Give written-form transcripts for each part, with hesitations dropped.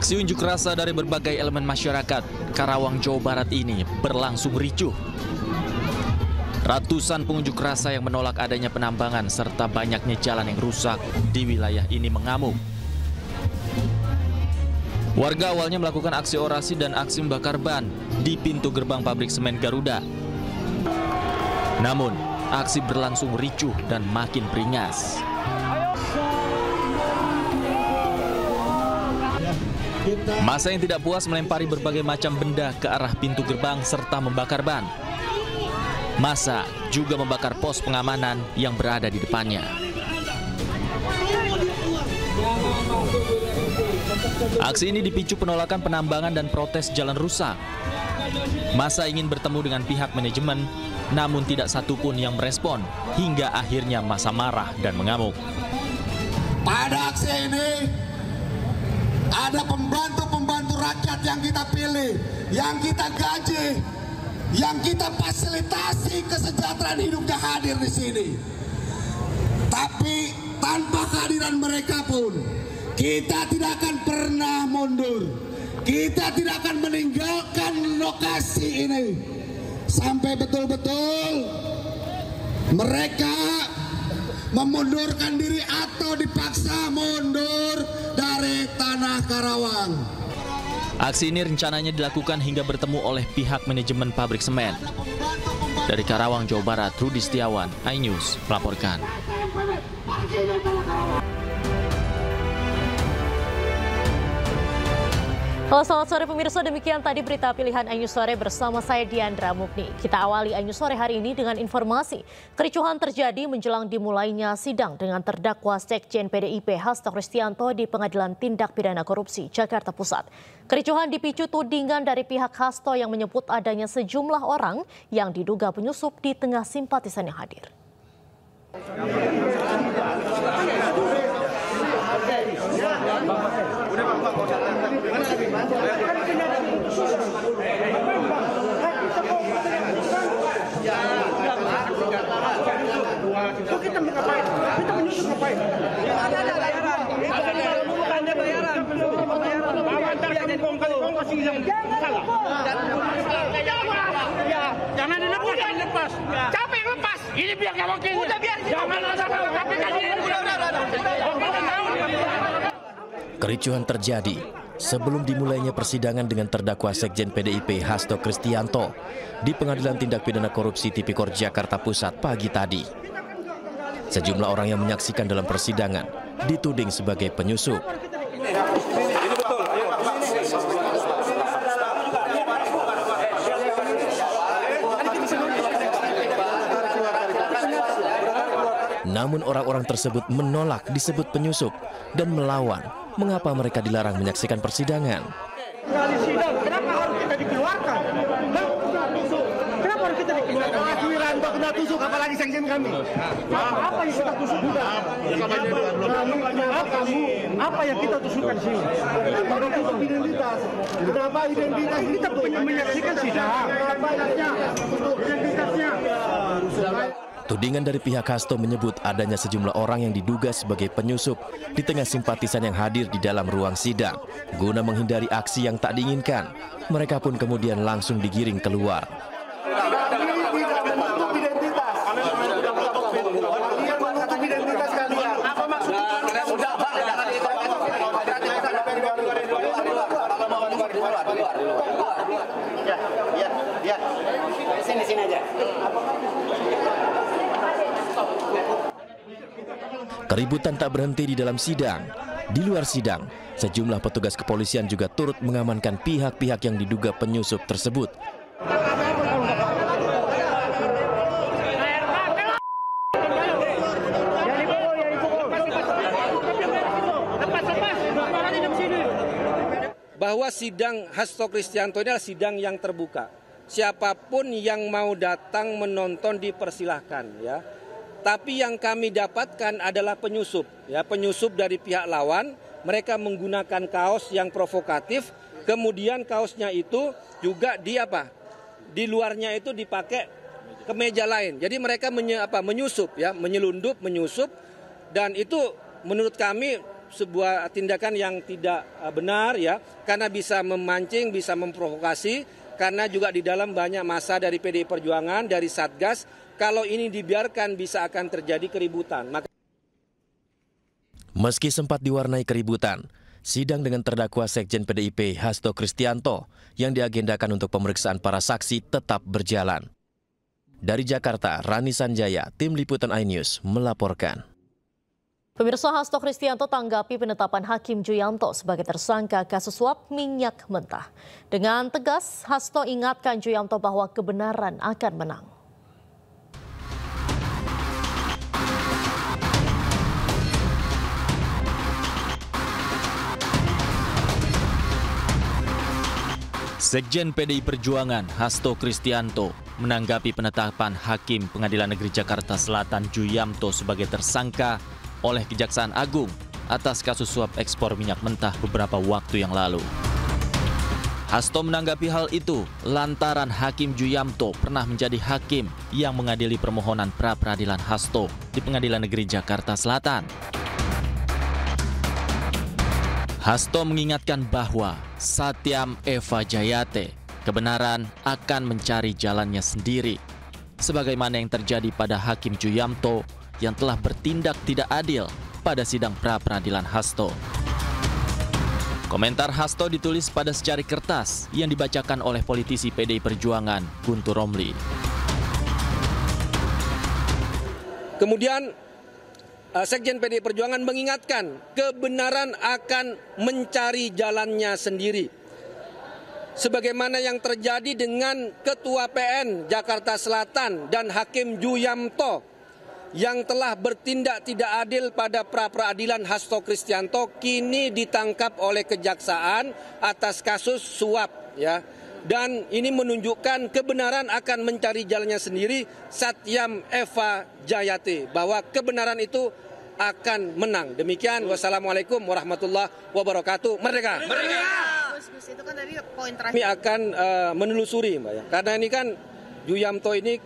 Aksi unjuk rasa dari berbagai elemen masyarakat Karawang, Jawa Barat ini berlangsung ricuh. Ratusan pengunjuk rasa yang menolak adanya penambangan serta banyaknya jalan yang rusak di wilayah ini mengamuk. Warga awalnya melakukan aksi orasi dan aksi membakar ban di pintu gerbang pabrik semen Garuda. Namun, aksi berlangsung ricuh dan makin beringas. Massa yang tidak puas melempari berbagai macam benda ke arah pintu gerbang serta membakar ban. Massa juga membakar pos pengamanan yang berada di depannya. Aksi ini dipicu penolakan penambangan dan protes jalan rusak. Massa ingin bertemu dengan pihak manajemen, namun tidak satupun yang merespon, hingga akhirnya massa marah dan mengamuk. Pada aksi ini, ada pembantu-pembantu rakyat yang kita pilih, yang kita gaji, yang kita fasilitasi kesejahteraan hidupnya hadir di sini. Tapi tanpa kehadiran mereka pun, kita tidak akan pernah mundur. Kita tidak akan meninggalkan lokasi ini sampai betul-betul mereka memundurkan diri atau dipaksa mundur dari tanah Karawang. Aksi ini rencananya dilakukan hingga bertemu oleh pihak manajemen pabrik semen. Dari Karawang, Jawa Barat, Rudi Setiawan, iNews melaporkan. Halo, selamat sore pemirsa, demikian tadi berita pilihan iNews Sore bersama saya Diandra Mukni. Kita awali iNews Sore hari ini dengan informasi. Kericuhan terjadi menjelang dimulainya sidang dengan terdakwa Sekjen PDIP Hasto Kristianto di Pengadilan Tindak Pidana Korupsi Jakarta Pusat. Kericuhan dipicu tudingan dari pihak Hasto yang menyebut adanya sejumlah orang yang diduga penyusup di tengah simpatisan yang hadir. Kita ngapain? Kita menyusup ngapain? Ada bayaran. Bukannya bayaran. Antar kampung kasih yang salah. Ya, jangan dilepas, jangan dilepas. Capek yang lepas. Ini biar nggak mungkin. Udah biar. Jangan ada capek kan ini. Kericuhan terjadi sebelum dimulainya persidangan dengan terdakwa Sekjen PDIP Hasto Kristianto di Pengadilan Tindak Pidana Korupsi Tipikor Jakarta Pusat pagi tadi. Sejumlah orang yang menyaksikan dalam persidangan dituding sebagai penyusup. Namun orang-orang tersebut menolak disebut penyusup dan melawan. Mengapa mereka dilarang menyaksikan persidangan? Kali sidang, kenapa harus kita dikeluarkan? Kenapa harus kita dikeluarkan? Mas Wiranto kena tusuk, apalagi sekjen kami. Apa yang kita tusuk juga? Apa yang kita tusukkan sini? Kenapa identitas? Kenapa identitas? Kita menyaksikan sidang. Kenapa identitasnya? Tudingan dari pihak Hasto menyebut adanya sejumlah orang yang diduga sebagai penyusup di tengah simpatisan yang hadir di dalam ruang sidang. Guna menghindari aksi yang tak diinginkan, mereka pun kemudian langsung digiring keluar. Sini aja. Keributan tak berhenti di dalam sidang. Di luar sidang, sejumlah petugas kepolisian juga turut mengamankan pihak-pihak yang diduga penyusup tersebut. Bahwa sidang Hasto Kristianto ini adalah sidang yang terbuka. Siapapun yang mau datang menonton dipersilahkan, ya. Tapi yang kami dapatkan adalah penyusup, ya, penyusup dari pihak lawan. Mereka menggunakan kaos yang provokatif, kemudian kaosnya itu juga di luarnya itu dipakai kemeja lain. Jadi mereka menyusup, ya, menyelundup, menyusup, dan itu menurut kami sebuah tindakan yang tidak benar ya, karena bisa memancing, bisa memprovokasi, karena juga di dalam banyak massa dari PDI Perjuangan, dari Satgas, kalau ini dibiarkan bisa akan terjadi keributan. Meski sempat diwarnai keributan, sidang dengan terdakwa Sekjen PDIP Hasto Kristianto yang diagendakan untuk pemeriksaan para saksi tetap berjalan. Dari Jakarta, Rani Sanjaya, Tim Liputan iNews melaporkan. Pemirsa, Hasto Kristianto tanggapi penetapan Hakim Juyanto sebagai tersangka kasus suap minyak mentah. Dengan tegas, Hasto ingatkan Juyanto bahwa kebenaran akan menang. Sekjen PDI Perjuangan Hasto Kristianto menanggapi penetapan Hakim Pengadilan Negeri Jakarta Selatan Juyanto sebagai tersangka oleh Kejaksaan Agung atas kasus suap ekspor minyak mentah beberapa waktu yang lalu. Hasto menanggapi hal itu lantaran Hakim Juyanto pernah menjadi hakim yang mengadili permohonan pra-peradilan Hasto di Pengadilan Negeri Jakarta Selatan. Hasto mengingatkan bahwa Satyam Eva Jayate kebenaran akan mencari jalannya sendiri, sebagaimana yang terjadi pada Hakim Juyanto yang telah bertindak tidak adil pada sidang pra-peradilan Hasto. Komentar Hasto ditulis pada secari kertas yang dibacakan oleh politisi PDI Perjuangan Guntur Romli. Kemudian Sekjen PDI Perjuangan mengingatkan kebenaran akan mencari jalannya sendiri. Sebagaimana yang terjadi dengan Ketua PN Jakarta Selatan dan Hakim Juyanto yang telah bertindak tidak adil pada pra-peradilan Hasto Kristianto kini ditangkap oleh Kejaksaan atas kasus suap ya. Dan ini menunjukkan kebenaran akan mencari jalannya sendiri Satyam Eva Jayate, bahwa kebenaran itu akan menang. Demikian, wassalamualaikum warahmatullahi wabarakatuh. Merdeka! Merdeka! Gus, itu kan tadi poin terakhir. Kami akan menelusuri, Mbak ya. Karena ini kan Juyanto ini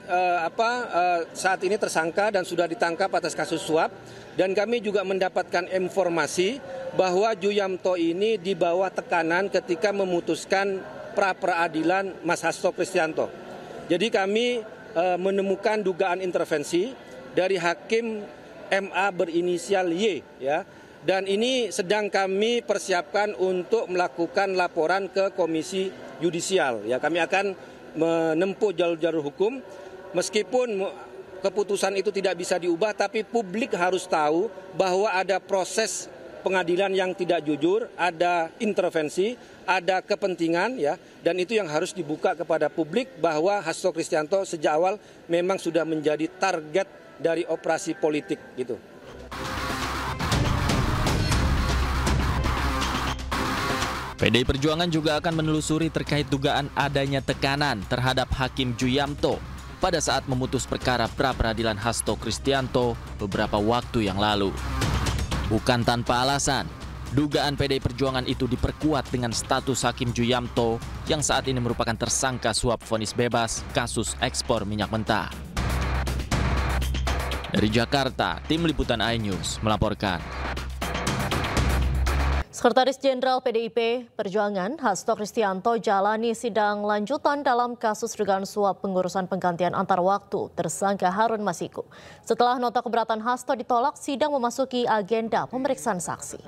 saat ini tersangka dan sudah ditangkap atas kasus suap, dan kami juga mendapatkan informasi bahwa Juyanto ini di bawah tekanan ketika memutuskan pra-peradilan Mas Hasto Kristianto. Jadi kami menemukan dugaan intervensi dari Hakim MA berinisial Y ya. Dan ini sedang kami persiapkan untuk melakukan laporan ke Komisi Yudisial ya. Kami akan menempuh jalur-jalur hukum, meskipun keputusan itu tidak bisa diubah, tapi publik harus tahu bahwa ada proses pengadilan yang tidak jujur, ada intervensi, ada kepentingan ya, dan itu yang harus dibuka kepada publik bahwa Hasto Kristianto sejak awal memang sudah menjadi target dari operasi politik gitu. PDI Perjuangan juga akan menelusuri terkait dugaan adanya tekanan terhadap Hakim Juyanto pada saat memutus perkara pra-peradilan Hasto Kristianto beberapa waktu yang lalu. Bukan tanpa alasan, dugaan PDI Perjuangan itu diperkuat dengan status Hakim Juyanto yang saat ini merupakan tersangka suap vonis bebas kasus ekspor minyak mentah. Dari Jakarta, Tim Liputan iNews melaporkan. Sekretaris Jenderal PDIP Perjuangan Hasto Kristianto jalani sidang lanjutan dalam kasus dugaan suap pengurusan penggantian antar waktu tersangka Harun Masiku. Setelah nota keberatan Hasto ditolak, sidang memasuki agenda pemeriksaan saksi.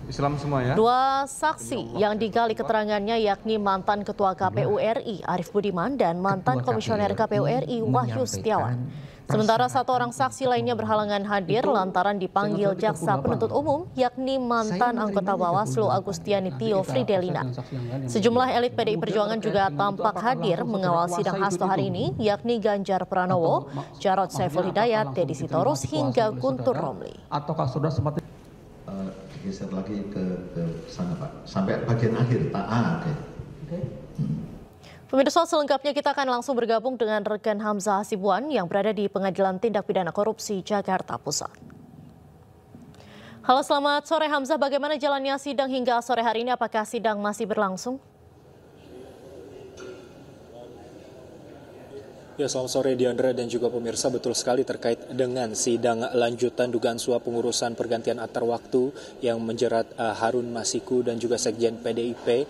Islam semua ya. Dua saksi yang digali keterangannya yakni mantan Ketua KPU RI Arief Budiman dan mantan Komisioner KPU RI Wahyu Setiawan. Sementara satu orang saksi lainnya berhalangan hadir lantaran dipanggil jaksa penuntut umum yakni mantan anggota Bawaslu Agustiani Tio Fridelina. Sejumlah elit PDI Perjuangan juga tampak hadir mengawal sidang Hasto hari ini yakni Ganjar Pranowo, Jarod Saiful Hidayat, Deddy Sitorus hingga Guntur Romli. Ataukah sudah sempat geser lagi ke sana Pak, sampai bagian akhir Pak. Pemirsa, selengkapnya kita akan langsung bergabung dengan rekan Hamzah Hasibuan yang berada di Pengadilan Tindak Pidana Korupsi Jakarta Pusat. Halo, selamat sore Hamzah, bagaimana jalannya sidang hingga sore hari ini? Apakah sidang masih berlangsung? Ya, selamat sore Diandra dan juga pemirsa. Betul sekali terkait dengan sidang lanjutan dugaan suap pengurusan pergantian antar waktu yang menjerat Harun Masiku dan juga Sekjen PDIP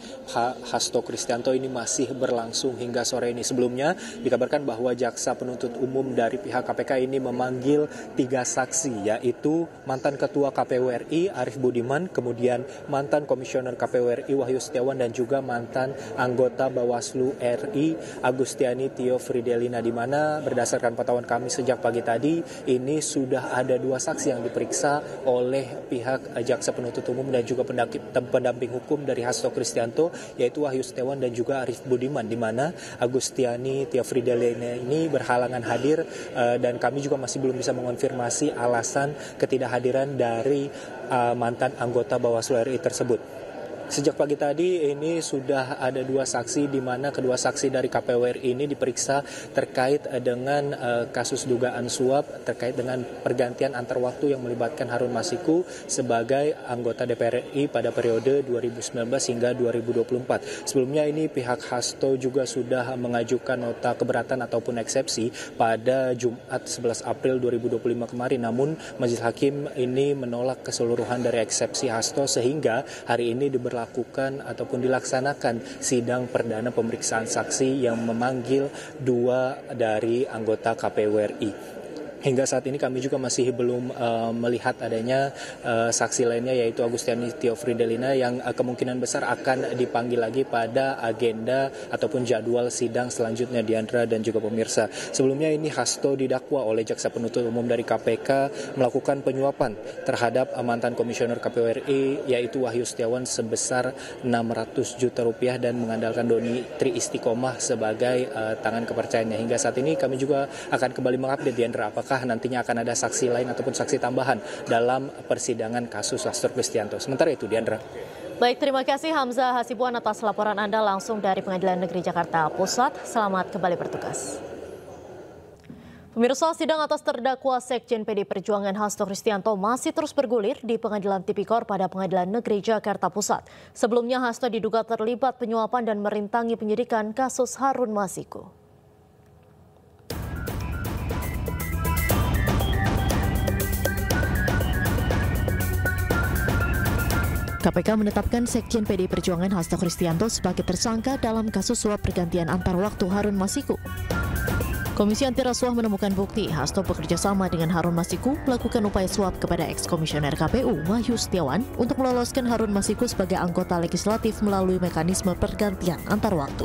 Hasto Kristianto ini masih berlangsung hingga sore ini. Sebelumnya dikabarkan bahwa jaksa penuntut umum dari pihak KPK ini memanggil 3 saksi, yaitu mantan Ketua KPU RI Arief Budiman, kemudian mantan Komisioner KPU RI Wahyu Setiawan dan juga mantan anggota Bawaslu RI Agustiani Tio Fridelina, di mana berdasarkan pantauan kami sejak pagi tadi ini sudah ada 2 saksi yang diperiksa oleh pihak jaksa penuntut umum dan juga pendamping hukum dari Hasto Kristianto, yaitu Wahyu Setiawan dan juga Arief Budiman, di mana Agustiani Tio Fridelina ini berhalangan hadir dan kami juga masih belum bisa mengonfirmasi alasan ketidakhadiran dari mantan anggota Bawaslu RI tersebut. Sejak pagi tadi ini sudah ada 2 saksi, di mana kedua saksi dari KPU RI ini diperiksa terkait dengan kasus dugaan suap terkait dengan pergantian antar waktu yang melibatkan Harun Masiku sebagai anggota DPR RI pada periode 2019 hingga 2024. Sebelumnya ini pihak Hasto juga sudah mengajukan nota keberatan ataupun eksepsi pada Jumat 11 April 2025 kemarin. Namun Majelis Hakim ini menolak keseluruhan dari eksepsi Hasto sehingga hari ini dilakukan ataupun dilaksanakan sidang perdana pemeriksaan saksi yang memanggil 2 dari anggota KPU RI. Hingga saat ini kami juga masih belum melihat adanya saksi lainnya, yaitu Agustiani Tio Fridelina yang kemungkinan besar akan dipanggil lagi pada agenda ataupun jadwal sidang selanjutnya, Diandra dan juga pemirsa. Sebelumnya ini Hasto didakwa oleh jaksa penuntut umum dari KPK melakukan penyuapan terhadap mantan komisioner KPU RI yaitu Wahyu Setiawan sebesar 600 juta rupiah dan mengandalkan Doni Tri Istiqomah sebagai tangan kepercayaannya. Hingga saat ini kami juga akan kembali mengupdate, Diandra, apakah nantinya akan ada saksi lain ataupun saksi tambahan dalam persidangan kasus Hasto Kristianto. Sementara itu, Diandra. Baik, terima kasih Hamzah Hasibuan atas laporan Anda langsung dari Pengadilan Negeri Jakarta Pusat. Selamat kembali bertugas. Pemirsa, sidang atas terdakwa Sekjen PD Perjuangan Hasto Kristianto masih terus bergulir di Pengadilan Tipikor pada Pengadilan Negeri Jakarta Pusat. Sebelumnya Hasto diduga terlibat penyuapan dan merintangi penyidikan kasus Harun Masiku. KPK menetapkan Sekjen PDI Perjuangan Hasto Kristianto sebagai tersangka dalam kasus suap pergantian antar waktu Harun Masiku. Komisi Anti Rasuah menemukan bukti Hasto bekerja sama dengan Harun Masiku melakukan upaya suap kepada ex-komisioner KPU Wahyu Setiawan untuk meloloskan Harun Masiku sebagai anggota legislatif melalui mekanisme pergantian antar waktu.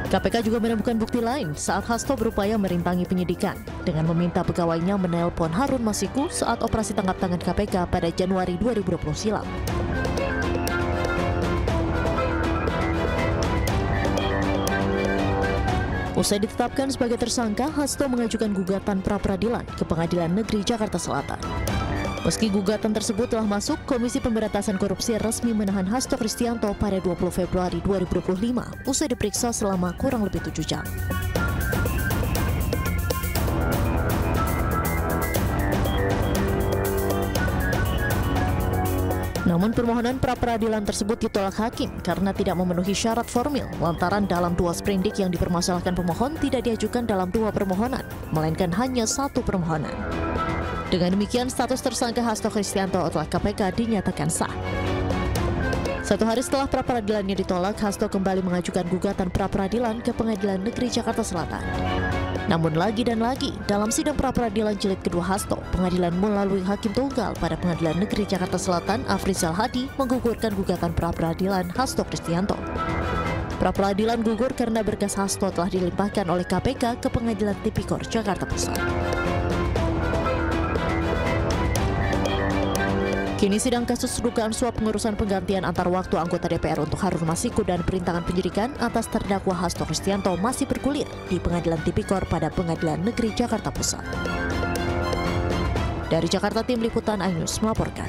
KPK juga menemukan bukti lain saat Hasto berupaya merintangi penyidikan dengan meminta pegawainya menelpon Harun Masiku saat operasi tangkap tangan KPK pada Januari 2020 silam. Usai ditetapkan sebagai tersangka, Hasto mengajukan gugatan pra-peradilan ke Pengadilan Negeri Jakarta Selatan. Meski gugatan tersebut telah masuk, Komisi Pemberantasan Korupsi resmi menahan Hasto Kristianto pada 20 Februari 2025 usai diperiksa selama kurang lebih 7 jam. Namun permohonan pra-peradilan tersebut ditolak hakim karena tidak memenuhi syarat formil lantaran dalam 2 sprindik yang dipermasalahkan pemohon tidak diajukan dalam 2 permohonan, melainkan hanya 1 permohonan. Dengan demikian, status tersangka Hasto Kristianto oleh KPK dinyatakan sah. 1 hari setelah pra-peradilannya ditolak, Hasto kembali mengajukan gugatan pra-peradilan ke Pengadilan Negeri Jakarta Selatan. Namun lagi dan lagi, dalam sidang pra-peradilan jilid kedua Hasto, pengadilan melalui hakim tunggal pada Pengadilan Negeri Jakarta Selatan, Afrizal Hadi, menggugurkan gugatan pra-peradilan Hasto Kristianto. Pra-peradilan gugur karena berkas Hasto telah dilimpahkan oleh KPK ke Pengadilan Tipikor Jakarta Pusat. Kini sidang kasus dugaan suap pengurusan penggantian antar waktu anggota DPR untuk Harun Masiku dan perintangan penyidikan atas terdakwa Hasto Kristianto masih bergulir di Pengadilan Tipikor pada Pengadilan Negeri Jakarta Pusat. Dari Jakarta, tim liputan iNews melaporkan.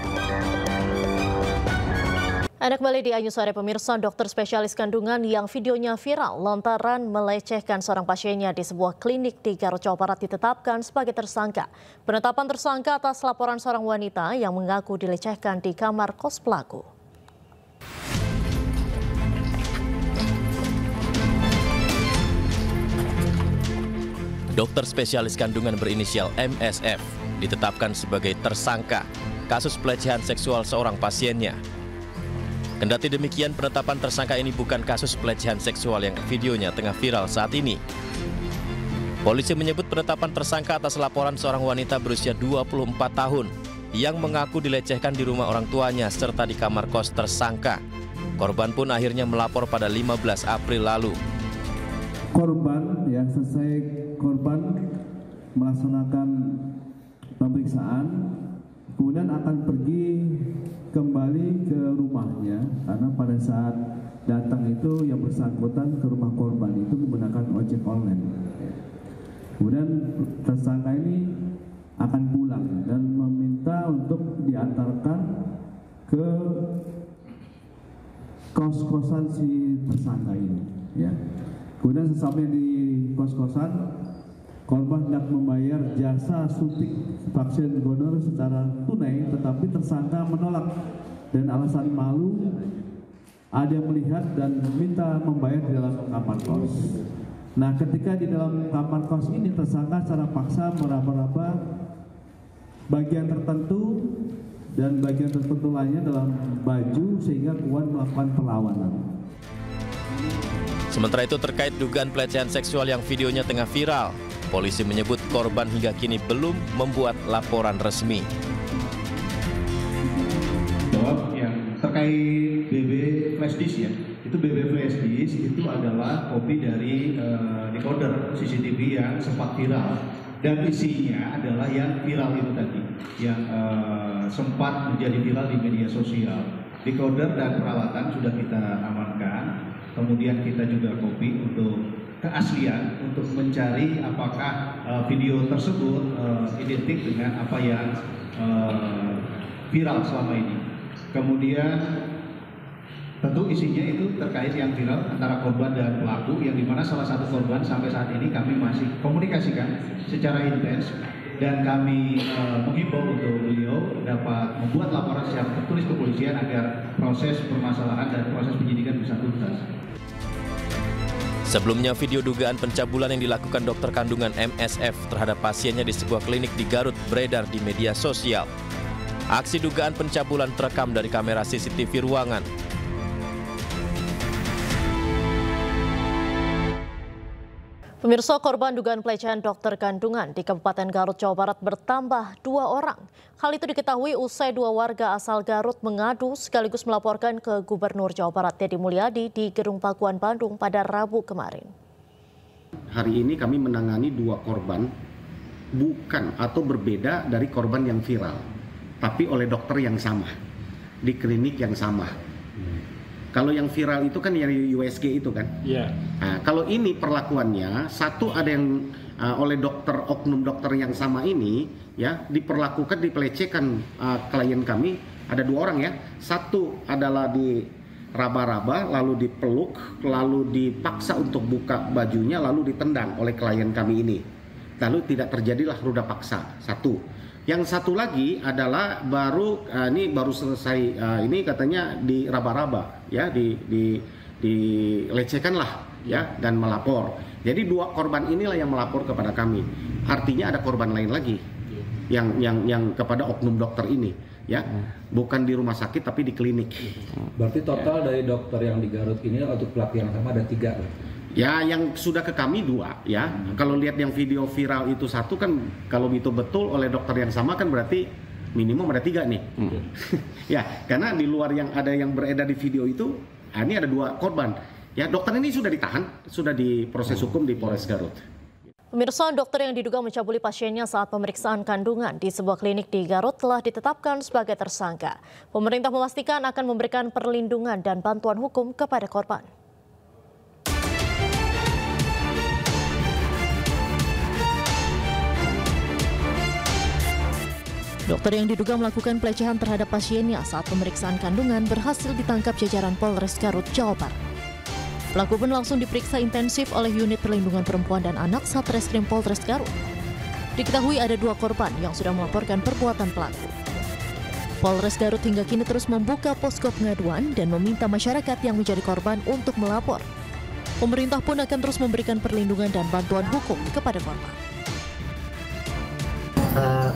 Anda kembali di iNews Sore, pemirsa. Dokter spesialis kandungan yang videonya viral lantaran melecehkan seorang pasiennya di sebuah klinik di Garut, Jawa Barat ditetapkan sebagai tersangka. Penetapan tersangka atas laporan seorang wanita yang mengaku dilecehkan di kamar kos pelaku. Dokter spesialis kandungan berinisial MSF ditetapkan sebagai tersangka kasus pelecehan seksual seorang pasiennya. Kendati demikian, penetapan tersangka ini bukan kasus pelecehan seksual yang videonya tengah viral saat ini. Polisi menyebut penetapan tersangka atas laporan seorang wanita berusia 24 tahun yang mengaku dilecehkan di rumah orang tuanya serta di kamar kos tersangka. Korban pun akhirnya melapor pada 15 April lalu. Korban ya, selesai korban melaksanakan pemeriksaan, kemudian akan pergi kembali ke rumahnya karena pada saat datang itu yang bersangkutan ke rumah korban itu menggunakan ojek online. Kemudian tersangka ini akan pulang dan meminta untuk diantarkan ke kos-kosan si tersangka ini. Ya. Kemudian sesampainya di kos-kosan, korban hendak membayar jasa suntik vaksin donor secara tunai, tetapi tersangka menolak dan alasan malu ada yang melihat dan minta membayar di dalam kamar kos. Nah, ketika di dalam kamar kos ini tersangka secara paksa meraba-raba bagian tertentu dan bagian tertentu lainnya dalam baju sehingga kuat melakukan perlawanan. Sementara itu terkait dugaan pelecehan seksual yang videonya tengah viral, polisi menyebut korban hingga kini belum membuat laporan resmi. Jawab yang terkait BB flash disk ya, itu BB flash disk itu adalah kopi dari decoder CCTV yang sempat viral dan isinya adalah yang viral itu tadi, yang sempat menjadi viral di media sosial. Decoder dan peralatan sudah kita amankan. Kemudian kita juga copy untuk keaslian, untuk mencari apakah video tersebut identik dengan apa yang viral selama ini. Kemudian tentu isinya itu terkait yang viral antara korban dan pelaku, yang dimana salah satu korban sampai saat ini kami masih komunikasikan secara intens dan kami menghimbau untuk beliau dapat membuat laporan secara tertulis ke kepolisian agar proses permasalahan dan proses penyidikan bisa tuntas. Sebelumnya, video dugaan pencabulan yang dilakukan dokter kandungan MSF terhadap pasiennya di sebuah klinik di Garut beredar di media sosial. Aksi dugaan pencabulan terekam dari kamera CCTV ruangan. Pemirsa, korban dugaan pelecehan dokter kandungan di Kabupaten Garut, Jawa Barat bertambah 2 orang. Hal itu diketahui usai 2 warga asal Garut mengadu sekaligus melaporkan ke Gubernur Jawa Barat Deddy Mulyadi di Gedung Pakuan Bandung pada Rabu kemarin. Hari ini kami menangani 2 korban bukan atau berbeda dari korban yang viral, tapi oleh dokter yang sama, di klinik yang sama. Kalau yang viral itu kan yang USG itu kan. Iya. Nah, kalau ini perlakuannya satu ada yang oleh dokter, oknum dokter yang sama ini ya diperlakukan, dipelecehkan klien kami ada 2 orang ya. Satu adalah di raba-raba, lalu dipeluk, lalu dipaksa untuk buka bajunya, lalu ditendang oleh klien kami ini. Lalu tidak terjadilah ruda paksa. Satu. Yang satu lagi adalah ini baru selesai ini katanya di raba-raba ya, dilecehkan lah ya dan melapor. Jadi 2 korban inilah yang melapor kepada kami. Artinya ada korban lain lagi yang kepada oknum dokter ini ya, bukan di rumah sakit tapi di klinik. Berarti total dari dokter yang di Garut ini untuk pelaku yang sama ada 3. Ya, yang sudah ke kami 2 ya. Kalau lihat yang video viral itu 1 kan, kalau itu betul oleh dokter yang sama kan berarti minimum ada 3 nih. Ya, karena di luar yang ada yang beredar di video itu, ini ada 2 korban. Ya, dokter ini sudah ditahan, sudah diproses hukum di Polres Garut. Pemirsa, dokter yang diduga mencabuli pasiennya saat pemeriksaan kandungan di sebuah klinik di Garut telah ditetapkan sebagai tersangka. Pemerintah memastikan akan memberikan perlindungan dan bantuan hukum kepada korban. Dokter yang diduga melakukan pelecehan terhadap pasiennya saat pemeriksaan kandungan berhasil ditangkap jajaran Polres Garut, Jawa Barat. Pelaku pun langsung diperiksa intensif oleh Unit Perlindungan Perempuan dan Anak Satreskrim Polres Garut. Diketahui ada 2 korban yang sudah melaporkan perbuatan pelaku. Polres Garut hingga kini terus membuka posko pengaduan dan meminta masyarakat yang menjadi korban untuk melapor. Pemerintah pun akan terus memberikan perlindungan dan bantuan hukum kepada korban.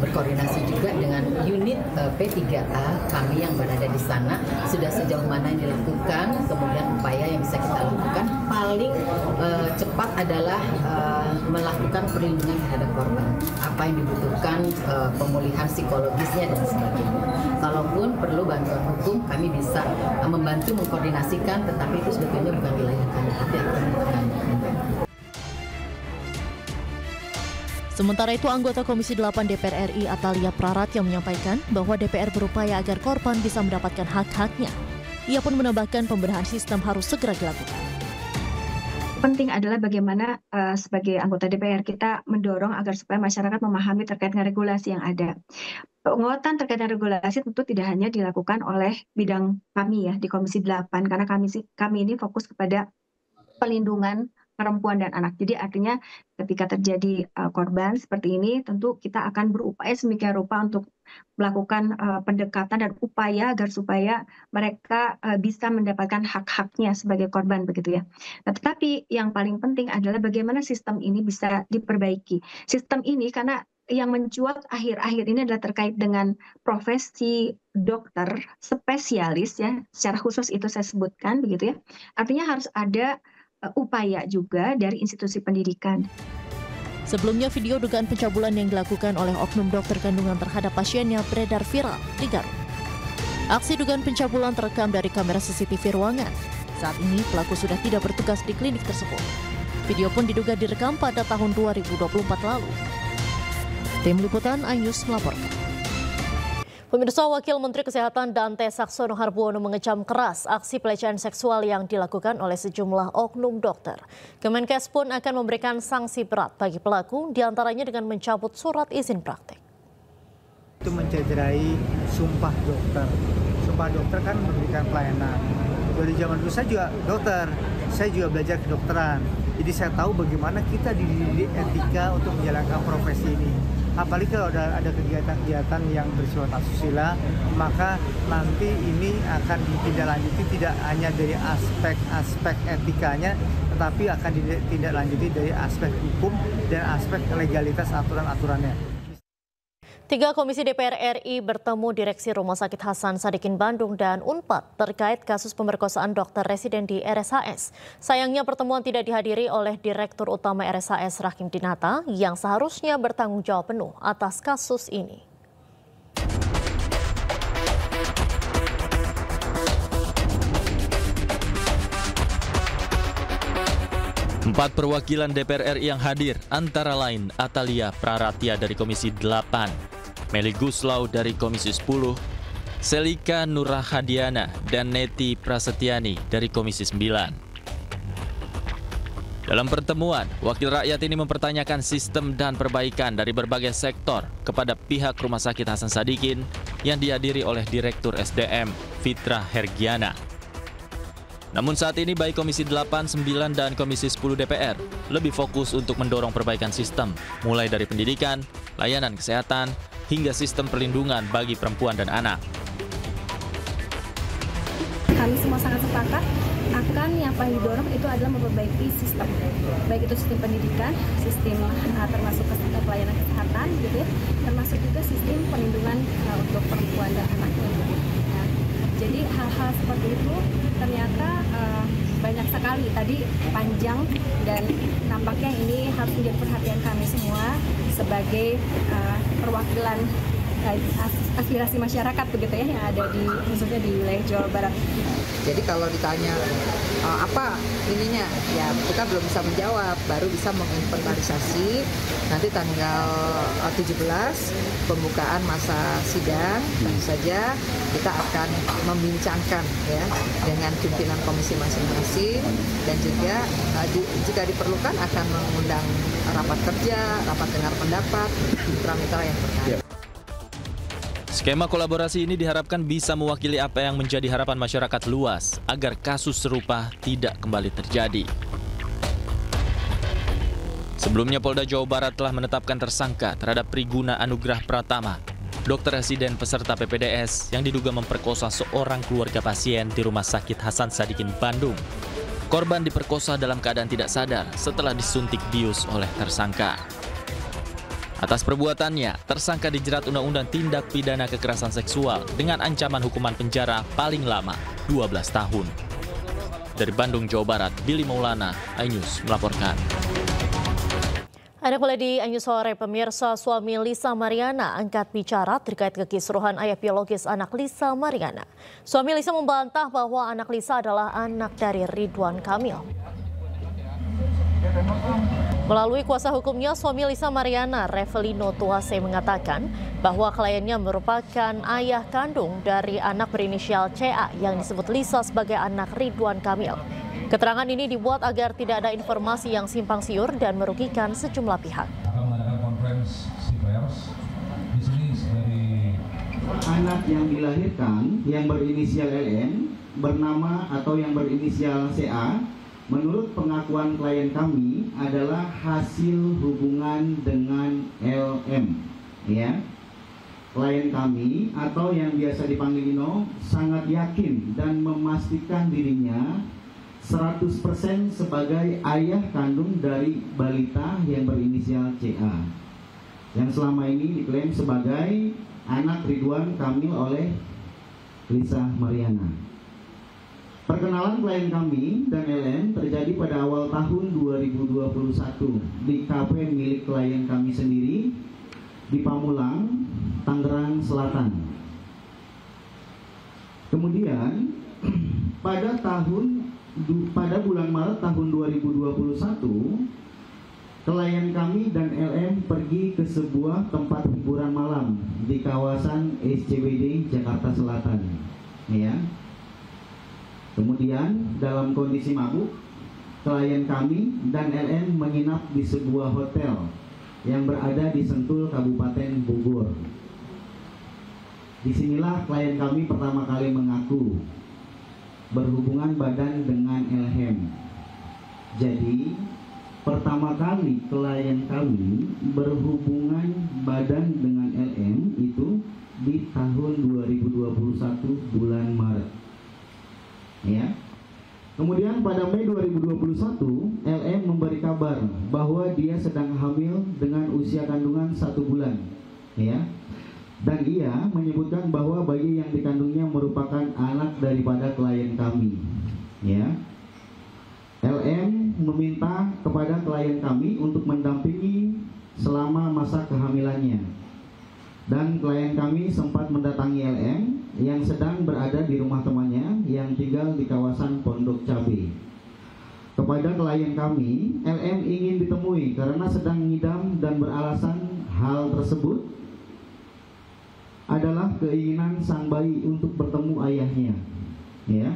Berkoordinasi juga dengan unit P3A kami yang berada di sana, sudah sejauh mana yang dilakukan, kemudian upaya yang bisa kita lakukan paling cepat adalah melakukan perlindungan terhadap korban, apa yang dibutuhkan, pemulihan psikologisnya dan sebagainya. Kalaupun perlu bantuan hukum, kami bisa membantu mengkoordinasikan, tetapi itu sebetulnya bukan wilayah kami, tapi akan membantu. Sementara itu, anggota Komisi 8 DPR RI Atalia Praratya menyampaikan bahwa DPR berupaya agar korban bisa mendapatkan hak-haknya. Ia pun menambahkan pembenahan sistem harus segera dilakukan. Penting adalah bagaimana sebagai anggota DPR kita mendorong agar supaya masyarakat memahami terkait dengan regulasi yang ada. Penguatan terkait dengan regulasi tentu tidak hanya dilakukan oleh bidang kami ya di Komisi 8, karena kami ini fokus kepada pelindungan perempuan dan anak. Jadi artinya ketika terjadi korban seperti ini, tentu kita akan berupaya sedemikian rupa untuk melakukan pendekatan dan upaya agar supaya mereka bisa mendapatkan hak-haknya sebagai korban begitu ya. Nah, tetapi yang paling penting adalah bagaimana sistem ini bisa diperbaiki. Sistem ini karena yang mencuat akhir-akhir ini adalah terkait dengan profesi dokter spesialis ya, secara khusus itu saya sebutkan begitu ya. Artinya harus ada upaya juga dari institusi pendidikan. Sebelumnya, video dugaan pencabulan yang dilakukan oleh oknum dokter kandungan terhadap pasiennya beredar viral di Garut. Aksi dugaan pencabulan terekam dari kamera CCTV ruangan. Saat ini pelaku sudah tidak bertugas di klinik tersebut. Video pun diduga direkam pada tahun 2024 lalu. Tim Liputan iNews melaporkan. Pemirsa, Wakil Menteri Kesehatan Dante Saxono Harbuono mengecam keras aksi pelecehan seksual yang dilakukan oleh sejumlah oknum dokter. Kemenkes pun akan memberikan sanksi berat bagi pelaku, diantaranya dengan mencabut surat izin praktek. Itu mencederai sumpah dokter. Sumpah dokter kan memberikan pelayanan. Dari zaman dulu saya juga dokter, saya juga belajar kedokteran. Jadi saya tahu bagaimana kita dididik etika untuk menjalankan profesi ini. Apalagi kalau ada kegiatan-kegiatan yang bersifat asusila, maka nanti ini akan ditindaklanjuti tidak hanya dari aspek etikanya, tetapi akan ditindaklanjuti dari aspek hukum dan aspek legalitas aturan-aturannya. 3 komisi DPR RI bertemu Direksi Rumah Sakit Hasan Sadikin Bandung dan Unpad terkait kasus pemerkosaan dokter residen di RSHS. Sayangnya pertemuan tidak dihadiri oleh Direktur Utama RSHS Rahim Dinata yang seharusnya bertanggung jawab penuh atas kasus ini. Empat perwakilan DPR RI yang hadir antara lain Atalia Praratya dari Komisi 8, Meli Guslau dari Komisi 10, Selika Nurahadiana dan Neti Prasetyani dari Komisi 9. Dalam pertemuan, wakil rakyat ini mempertanyakan sistem dan perbaikan dari berbagai sektor kepada pihak Rumah Sakit Hasan Sadikin yang dihadiri oleh Direktur SDM Fitra Hergiana. Namun saat ini baik Komisi 8, 9, dan Komisi 10 DPR lebih fokus untuk mendorong perbaikan sistem, mulai dari pendidikan, layanan kesehatan, hingga sistem perlindungan bagi perempuan dan anak. Kami semua sangat sepakat akan yang paling didorong itu adalah memperbaiki sistem, baik itu sistem pendidikan, sistem termasuk pelayanan kesehatan, gitu ya, termasuk juga sistem perlindungan untuk perempuan dan anaknya. Gitu. Nah, jadi hal-hal seperti itu ternyata banyak sekali tadi panjang dan nampaknya ini harus menjadi perhatian kami semua sebagai perwakilan aspirasi masyarakat begitu ya yang ada di khususnya di wilayah Jawa Barat. Jadi kalau ditanya apa ininya ya kita belum bisa menjawab, baru bisa menginventarisasi nanti tanggal 17 pembukaan masa sidang. Tentu saja kita akan membincangkan ya dengan pimpinan komisi masing-masing dan juga jika diperlukan akan mengundang rapat kerja, rapat dengar pendapat mitra-mitra yang terkait. Skema kolaborasi ini diharapkan bisa mewakili apa yang menjadi harapan masyarakat luas agar kasus serupa tidak kembali terjadi. Sebelumnya Polda Jawa Barat telah menetapkan tersangka terhadap Priguna Anugrah Pratama, dokter residen peserta PPDS yang diduga memperkosa seorang keluarga pasien di Rumah Sakit Hasan Sadikin Bandung. Korban diperkosa dalam keadaan tidak sadar setelah disuntik bius oleh tersangka. Atas perbuatannya, tersangka dijerat Undang-Undang Tindak Pidana Kekerasan Seksual dengan ancaman hukuman penjara paling lama 12 tahun. Dari Bandung, Jawa Barat, Billy Maulana, iNews melaporkan. Anda kembali di iNews Sore, pemirsa. Suami Lisa Mariana angkat bicara terkait kekisruhan ayah biologis anak Lisa Mariana. Suami Lisa membantah bahwa anak Lisa adalah anak dari Ridwan Kamil. Melalui kuasa hukumnya, suami Lisa Mariana, Revelino Tuase, mengatakan bahwa kliennya merupakan ayah kandung dari anak berinisial CA yang disebut Lisa sebagai anak Ridwan Kamil. Keterangan ini dibuat agar tidak ada informasi yang simpang siur dan merugikan sejumlah pihak. Akan mengadakan konferensi pers di sini dari anak yang dilahirkan yang berinisial LN bernama atau yang berinisial CA, menurut pengakuan klien kami adalah hasil hubungan dengan LM, ya. Klien kami atau yang biasa dipanggil Ino sangat yakin dan memastikan dirinya 100% sebagai ayah kandung dari balita yang berinisial CA yang selama ini diklaim sebagai anak Ridwan Kamil oleh Lisa Mariana. Perkenalan klien kami dan LM terjadi pada awal tahun 2021 di kafe milik klien kami sendiri di Pamulang, Tangerang Selatan. Kemudian pada bulan Maret tahun 2021, klien kami dan LM pergi ke sebuah tempat hiburan malam di kawasan SCBD Jakarta Selatan, ya. Kemudian dalam kondisi mabuk, klien kami dan LM menginap di sebuah hotel yang berada di Sentul, Kabupaten Bogor. Disinilah klien kami pertama kali mengaku berhubungan badan dengan LM. Jadi pertama kali klien kami berhubungan badan dengan LM itu di tahun 2021 bulan Maret, ya. Kemudian pada Mei 2021 LM memberi kabar bahwa dia sedang hamil dengan usia kandungan 1 bulan, ya. Dan ia menyebutkan bahwa bayi yang dikandungnya merupakan anak daripada klien kami, ya. LM meminta kepada klien kami untuk mendampingi selama masa kehamilannya. Dan klien kami sempat mendatangi LM yang sedang berada di rumah temannya yang tinggal di kawasan Pondok Cabe. Kepada klien kami, LM ingin ditemui karena sedang ngidam dan beralasan hal tersebut adalah keinginan sang bayi untuk bertemu ayahnya, ya.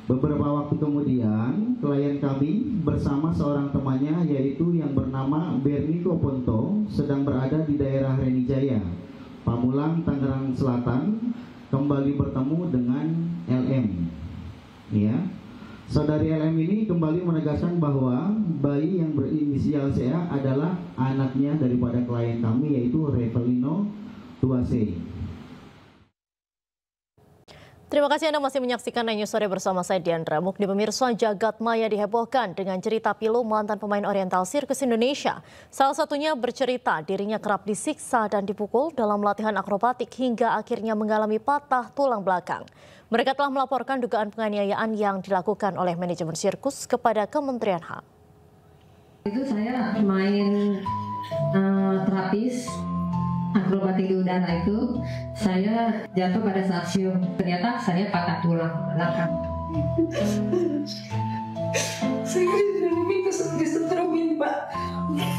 Beberapa waktu kemudian, klien kami bersama seorang temannya yaitu yang bernama Berniko Ponto sedang berada di daerah Renijaya, Pamulang, Tangerang Selatan, kembali bertemu dengan LM, ya. Saudari LM ini kembali menegaskan bahwa bayi yang berinisial CA adalah anaknya daripada klien kami yaitu Revelino Tuase. Terima kasih Anda masih menyaksikan iNews Sore bersama saya Diandra Mukni. Pemirsa, jagat maya dihebohkan dengan cerita pilu mantan pemain Oriental Sirkus Indonesia. Salah satunya bercerita dirinya kerap disiksa dan dipukul dalam latihan akrobatik hingga akhirnya mengalami patah tulang belakang. Mereka telah melaporkan dugaan penganiayaan yang dilakukan oleh manajemen sirkus kepada Kementerian HAM. Itu saya main terapis akrobatik di udara itu, saya jatuh pada saat siung. Ternyata saya patah tulang belakang. Saya disetrumin, Pak.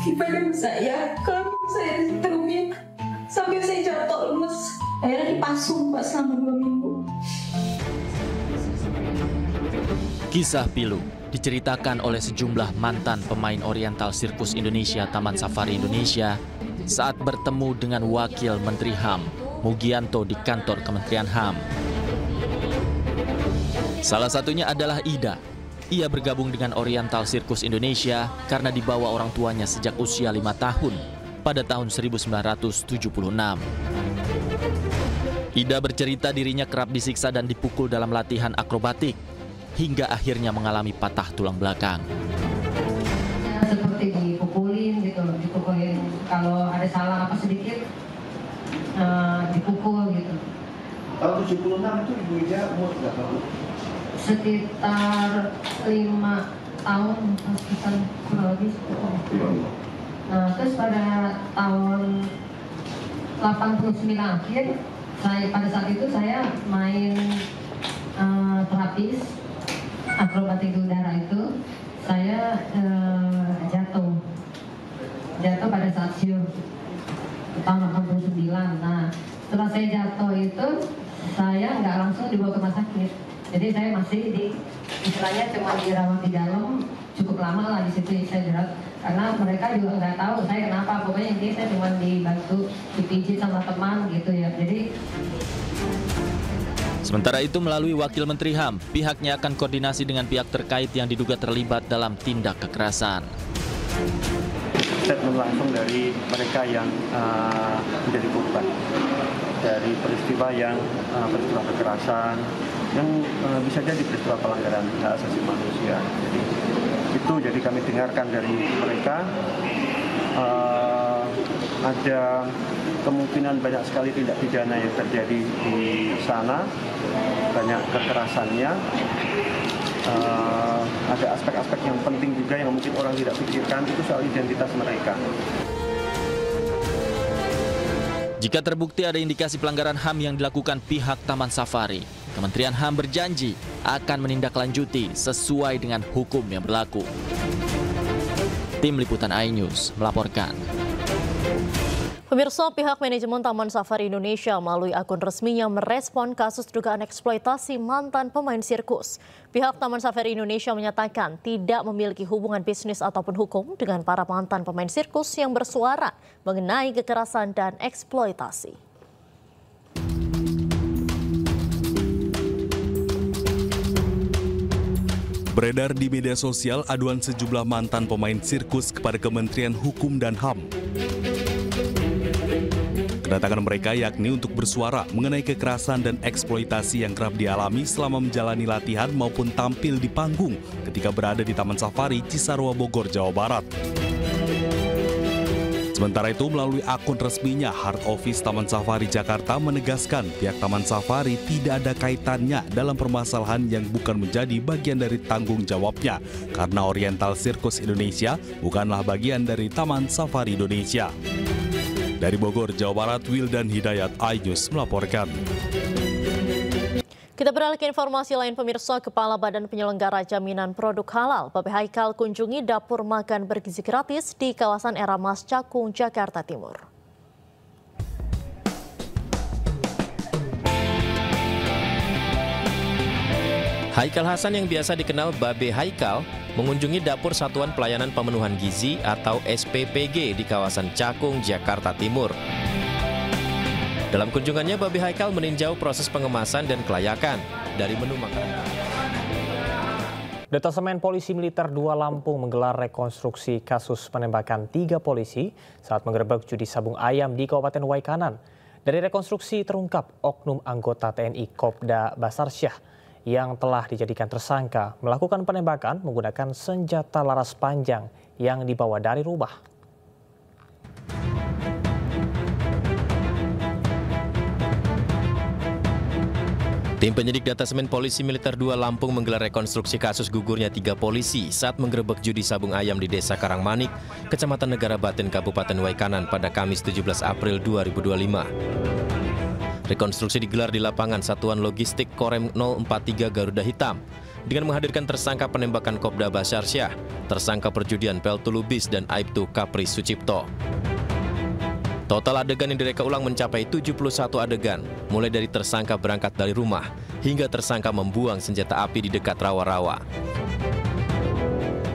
Di badan saya, kami saya disetrumin sampai saya jatuh lemes. Akhirnya dipasung, Pak, selama 2 minggu. Kisah pilu diceritakan oleh sejumlah mantan pemain Oriental Sirkus Indonesia Taman Safari Indonesia saat bertemu dengan Wakil Menteri HAM, Mugianto di kantor Kementerian HAM. Salah satunya adalah Ida. Ia bergabung dengan Oriental Sirkus Indonesia karena dibawa orang tuanya sejak usia 5 tahun pada tahun 1976. Ida bercerita dirinya kerap disiksa dan dipukul dalam latihan akrobatik. hingga akhirnya mengalami patah tulang belakang. Seperti dipukulin gitu, dipukulin kalau ada salah apa sedikit dipukul gitu. Tahun 76 itu Ibu Ida umur berapa, Bu? Sekitar 5 tahun, sekitar kurang lebih. Nah, terus pada tahun 89 akhir, pada saat itu saya main terapis akrobatik udara itu, saya jatuh pada saat siu tahun 89. Nah, setelah saya jatuh itu, saya nggak langsung dibawa ke rumah sakit. Jadi saya masih istilahnya cuma dirawat di dalam, cukup lama lah di situ saya jerat. Karena mereka juga nggak tahu saya kenapa, pokoknya ini saya cuma dibantu dipijit sama teman gitu ya. Jadi sementara itu melalui Wakil Menteri HAM, pihaknya akan koordinasi dengan pihak terkait yang diduga terlibat dalam tindak kekerasan. Statement langsung dari mereka yang menjadi korban dari peristiwa peristiwa kekerasan yang bisa jadi peristiwa pelanggaran hak asasi manusia. Jadi kami dengarkan dari mereka ada kemungkinan banyak sekali tindak pidana yang terjadi di sana, banyak kekerasannya. Ada aspek-aspek yang penting juga yang mungkin orang tidak pikirkan, itu soal identitas mereka. Jika terbukti ada indikasi pelanggaran HAM yang dilakukan pihak Taman Safari, Kementerian HAM berjanji akan menindaklanjuti sesuai dengan hukum yang berlaku. Tim Liputan iNews melaporkan. Pemirsa, pihak manajemen Taman Safari Indonesia melalui akun resminya merespon kasus dugaan eksploitasi mantan pemain sirkus. Pihak Taman Safari Indonesia menyatakan tidak memiliki hubungan bisnis ataupun hukum dengan para mantan pemain sirkus yang bersuara mengenai kekerasan dan eksploitasi. Beredar di media sosial aduan sejumlah mantan pemain sirkus kepada Kementerian Hukum dan HAM. Kedatangan mereka yakni untuk bersuara mengenai kekerasan dan eksploitasi yang kerap dialami selama menjalani latihan maupun tampil di panggung ketika berada di Taman Safari Cisarua, Bogor, Jawa Barat. Sementara itu, melalui akun resminya, Heart Office Taman Safari Jakarta menegaskan pihak Taman Safari tidak ada kaitannya dalam permasalahan yang bukan menjadi bagian dari tanggung jawabnya, karena Oriental Circus Indonesia bukanlah bagian dari Taman Safari Indonesia. Dari Bogor, Jawa Barat, Wildan Hidayat, iNews melaporkan. Kita beralih ke informasi lain, pemirsa. Kepala Badan Penyelenggara Jaminan Produk Halal, Babe Haikal, kunjungi dapur makan bergizi gratis di kawasan Era Mas Cakung, Jakarta Timur. Haikal Hasan yang biasa dikenal Babe Haikal mengunjungi dapur Satuan Pelayanan Pemenuhan Gizi atau SPPG di kawasan Cakung, Jakarta Timur. Dalam kunjungannya, Babe Haikal meninjau proses pengemasan dan kelayakan dari menu makanan. Detasemen Polisi Militer 2 Lampung menggelar rekonstruksi kasus penembakan 3 polisi saat menggerebek judi sabung ayam di Kabupaten Waikanan. Dari rekonstruksi terungkap oknum anggota TNI Kopda Basarsyah yang telah dijadikan tersangka melakukan penembakan menggunakan senjata laras panjang yang dibawa dari rumah. Tim penyidik Detasemen Polisi Militer 2 Lampung menggelar rekonstruksi kasus gugurnya 3 polisi saat menggerebek judi sabung ayam di Desa Karangmanik, Kecamatan Negara Batin, Kabupaten Waikanan pada Kamis 17 April 2025. Rekonstruksi digelar di lapangan Satuan Logistik Korem 043 Garuda Hitam dengan menghadirkan tersangka penembakan Kopda Basarsyah, tersangka perjudian Peltu Lubis, dan Aibtu Kapri Sucipto. Total adegan yang direka ulang mencapai 71 adegan, mulai dari tersangka berangkat dari rumah hingga tersangka membuang senjata api di dekat rawa-rawa.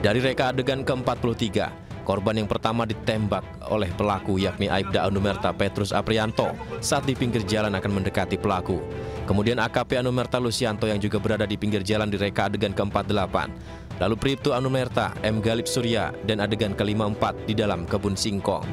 Dari reka adegan ke-43, korban yang pertama ditembak oleh pelaku yakni Aibda Anumerta Petrus Aprianto saat di pinggir jalan akan mendekati pelaku. Kemudian AKP Anumerta Lusianto yang juga berada di pinggir jalan di reka adegan ke-48. Lalu Pribtu Anumerta, M. Galip Surya, dan adegan ke-54 di dalam kebun singkong.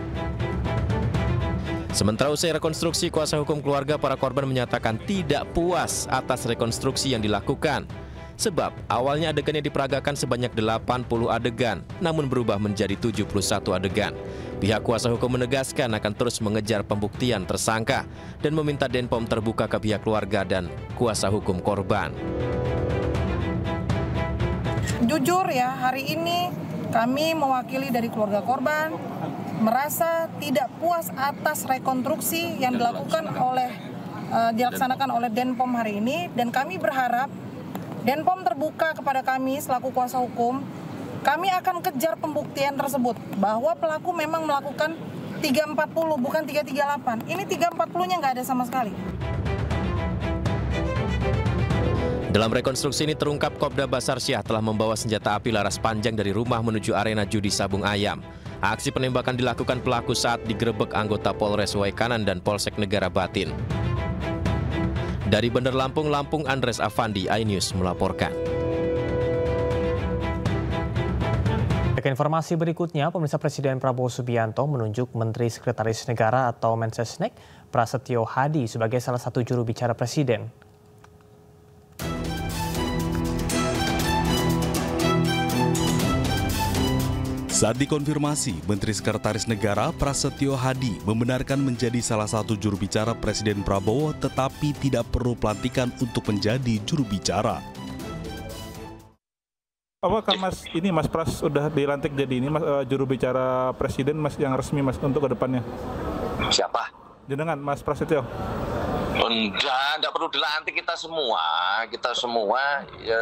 Sementara usai rekonstruksi, kuasa hukum keluarga para korban menyatakan tidak puas atas rekonstruksi yang dilakukan. Sebab awalnya adegan yang diperagakan sebanyak 80 adegan, namun berubah menjadi 71 adegan. Pihak kuasa hukum menegaskan akan terus mengejar pembuktian tersangka dan meminta Denpom terbuka ke pihak keluarga dan kuasa hukum korban. Jujur ya, hari ini kami mewakili dari keluarga korban merasa tidak puas atas rekonstruksi yang dilaksanakan oleh Denpom hari ini, dan kami berharap Denpom terbuka kepada kami selaku kuasa hukum. Kami akan kejar pembuktian tersebut bahwa pelaku memang melakukan 340 bukan 338. Ini 340-nya nggak ada sama sekali. Dalam rekonstruksi ini terungkap Kopda Basarsyah telah membawa senjata api laras panjang dari rumah menuju arena judi Sabung Ayam. Aksi penembakan dilakukan pelaku saat digerebek anggota Polres Waikanan dan Polsek Negara Batin. Dari Bandar Lampung, Andres Afandi, iNews melaporkan. Ke informasi berikutnya, pemirsa, Presiden Prabowo Subianto menunjuk Menteri Sekretaris Negara atau Mensesnek Prasetyo Hadi sebagai salah satu juru bicara Presiden. Saat dikonfirmasi, Menteri Sekretaris Negara Prasetyo Hadi membenarkan menjadi salah satu juru bicara Presiden Prabowo, tetapi tidak perlu pelantikan untuk menjadi juru bicara. Apakah Mas Pras sudah dilantik jadi ini juru bicara Presiden Mas yang resmi Mas untuk ke depannya? Siapa? Jenengan Mas Prasetyo. Enggak perlu dilantik, kita semua ya,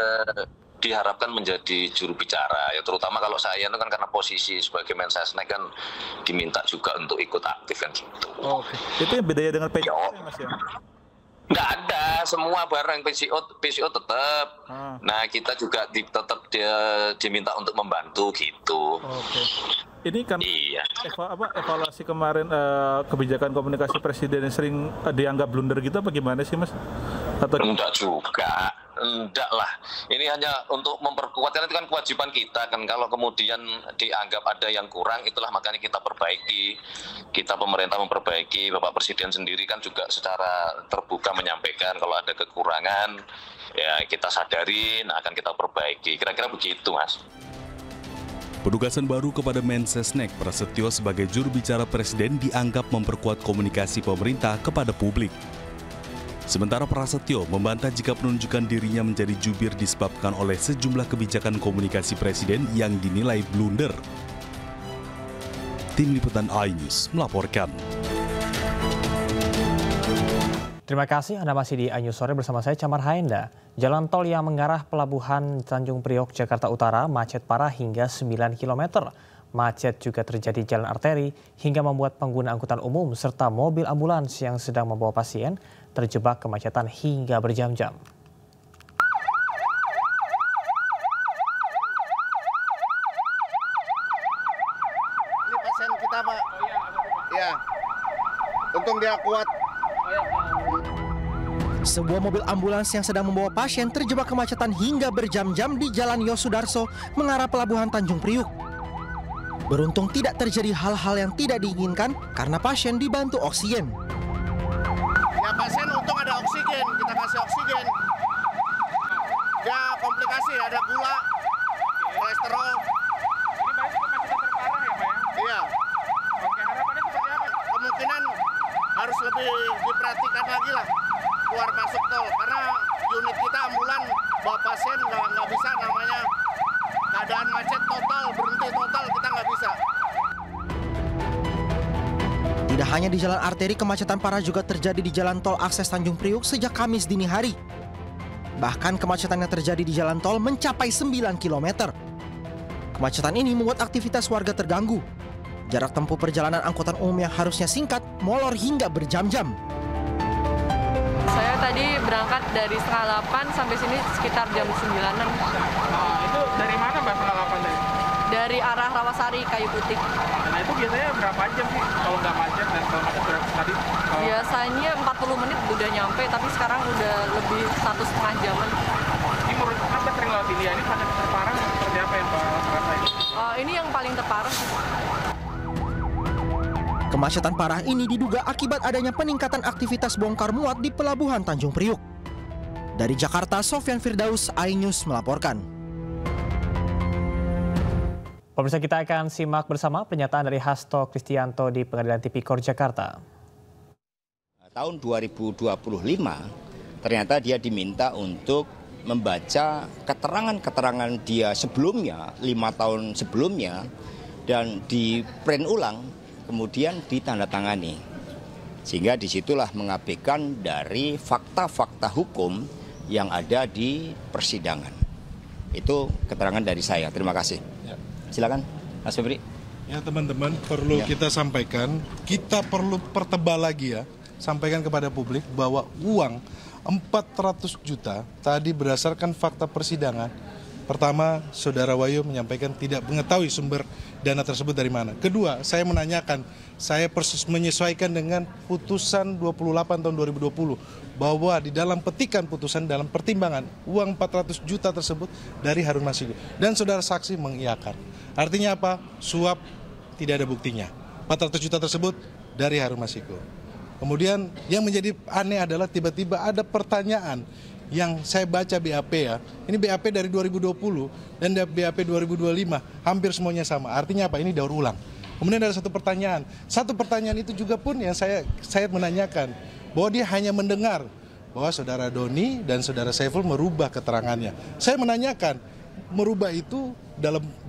diharapkan menjadi juru bicara, ya terutama kalau saya itu kan karena posisi sebagai Mensesnek kan diminta juga untuk ikut aktif kan gitu. Oh, okay. Itu yang bedanya dengan PCO Mas ya? Nggak ada, semua barang PCO tetap. Nah kita juga tetap diminta untuk membantu gitu. Oke. Ini kan evaluasi kemarin kebijakan komunikasi Presiden yang sering dianggap blunder gitu apa gimana sih Mas? Atau enggak juga. Enggak lah, ini hanya untuk memperkuat, karena itu kan kewajiban kita kan. Kalau kemudian dianggap ada yang kurang, itulah makanya kita perbaiki. Kita pemerintah memperbaiki, Bapak Presiden sendiri kan juga secara terbuka menyampaikan kalau ada kekurangan, ya kita sadarin, akan kita perbaiki. Kira-kira begitu Mas. Penugasan baru kepada Mensesnek Prasetyo sebagai juru bicara Presiden dianggap memperkuat komunikasi pemerintah kepada publik. Sementara Prasetyo membantah jika penunjukan dirinya menjadi jubir disebabkan oleh sejumlah kebijakan komunikasi Presiden yang dinilai blunder. Tim Liputan iNews melaporkan. Terima kasih, Anda masih di iNews Sore bersama saya Camar Haenda. Jalan tol yang mengarah Pelabuhan Tanjung Priok, Jakarta Utara macet parah hingga 9 km. Macet juga terjadi di jalan arteri hingga membuat pengguna angkutan umum serta mobil ambulans yang sedang membawa pasien terjebak kemacetan hingga berjam-jam. Ini pasien kita Pak. Ya, untung dia kuat. Sebuah mobil ambulans yang sedang membawa pasien terjebak kemacetan hingga berjam-jam di Jalan Yosudarso mengarah Pelabuhan Tanjung Priok. Beruntung tidak terjadi hal-hal yang tidak diinginkan karena pasien dibantu oksigen. Ya pasien untung ada oksigen, kita kasih oksigen. Ya komplikasi, ada gula, kolesterol. Ini berarti kemacetan terparah ya Pak ya? Iya. Oke, harapannya seperti apa? Kemungkinan harus lebih diperhatikan lagi lah keluar masuk tol. Karena unit kita ambulan bawa pasien nggak bisa, namanya keadaan macet total, berhenti total, kita nggak bisa. Tidak hanya di jalan arteri, kemacetan parah juga terjadi di jalan tol akses Tanjung Priok sejak Kamis dini hari. Bahkan kemacetan yang terjadi di jalan tol mencapai 9 km. Kemacetan ini membuat aktivitas warga terganggu. Jarak tempuh perjalanan angkutan umum yang harusnya singkat molor hingga berjam-jam. Saya tadi berangkat dari 7:30 sampai sini sekitar jam 9-an. Itu dari mana Mbak 7:30 tadi? Dari arah Rawasari, Kayu Putih. Nah itu biasanya berapa jam sih kalau nggak macet dan kalau macet berapa tadi? Biasanya 40 menit udah nyampe, tapi sekarang udah lebih 1,5 jaman. Ini menurut Anda sering lewat ini ya, ini macet terparah seperti apa yang Mbak rasain? Ini yang paling terparah. Kemacetan parah ini diduga akibat adanya peningkatan aktivitas bongkar muat di Pelabuhan Tanjung Priok. Dari Jakarta, Sofyan Firdaus, iNews melaporkan. Pemirsa, kita akan simak bersama pernyataan dari Hasto Kristianto di Pengadilan Tipikor Jakarta. Tahun 2025 ternyata dia diminta untuk membaca keterangan-keterangan dia sebelumnya, 5 tahun sebelumnya, dan di print ulang, kemudian ditandatangani. Sehingga disitulah mengabaikan dari fakta-fakta hukum yang ada di persidangan. Itu keterangan dari saya. Terima kasih. Silakan, Mas Febri. Ya teman-teman, perlu kita sampaikan, kita perlu pertebal lagi ya, sampaikan kepada publik bahwa uang 400 juta tadi berdasarkan fakta persidangan. Pertama, Saudara Wahyu menyampaikan tidak mengetahui sumber dana tersebut dari mana. Kedua, saya menanyakan, saya menyesuaikan dengan putusan 28 tahun 2020 bahwa di dalam petikan putusan dalam pertimbangan uang 400 juta tersebut dari Harun Masiku. Dan saudara saksi mengiyakan. Artinya apa? Suap tidak ada buktinya. 400 juta tersebut dari Harun Masiku. Kemudian yang menjadi aneh adalah tiba-tiba ada pertanyaan yang saya baca BAP ya. Ini BAP dari 2020 dan BAP 2025 hampir semuanya sama. Artinya apa? Ini daur ulang. Kemudian ada satu pertanyaan. Satu pertanyaan itu juga pun yang saya menanyakan bahwa dia hanya mendengar bahwa Saudara Doni dan Saudara Saiful merubah keterangannya. Saya menanyakan, merubah itu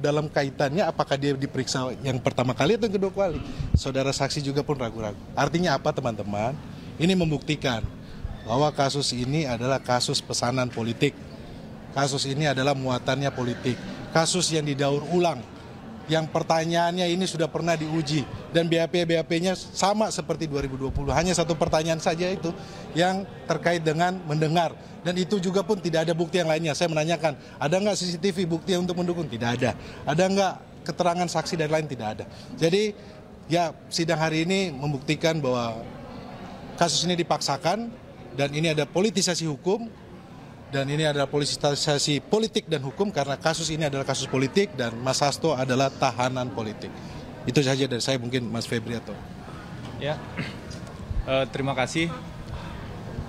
dalam kaitannya apakah dia diperiksa yang pertama kali atau yang kedua kali. Saudara saksi juga pun ragu-ragu. Artinya apa teman-teman? Ini membuktikan bahwa kasus ini adalah kasus pesanan politik. Kasus ini adalah muatannya politik. Kasus yang didaur ulang. Yang pertanyaannya ini sudah pernah diuji. Dan BAP-BAP-nya sama seperti 2020. Hanya satu pertanyaan saja itu yang terkait dengan mendengar. Dan itu juga pun tidak ada bukti yang lainnya. Saya menanyakan, ada nggak CCTV bukti untuk mendukung? Tidak ada. Ada nggak keterangan saksi dan lain? Tidak ada. Jadi ya sidang hari ini membuktikan bahwa kasus ini dipaksakan dan ini ada politisasi hukum. Dan ini adalah politisasi politik dan hukum karena kasus ini adalah kasus politik dan Mas Hasto adalah tahanan politik. Itu saja dari saya, mungkin Mas Febri atau... Ya, terima kasih.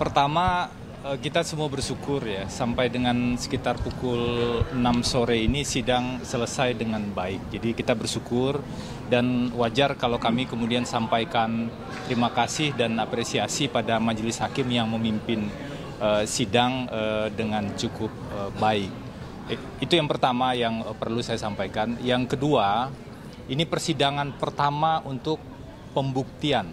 Pertama, kita semua bersyukur ya, sampai dengan sekitar pukul 6 sore ini sidang selesai dengan baik. Jadi kita bersyukur dan wajar kalau kami kemudian sampaikan terima kasih dan apresiasi pada majelis hakim yang memimpin sidang dengan cukup baik. Itu yang pertama yang perlu saya sampaikan. Yang kedua, ini persidangan pertama untuk pembuktian,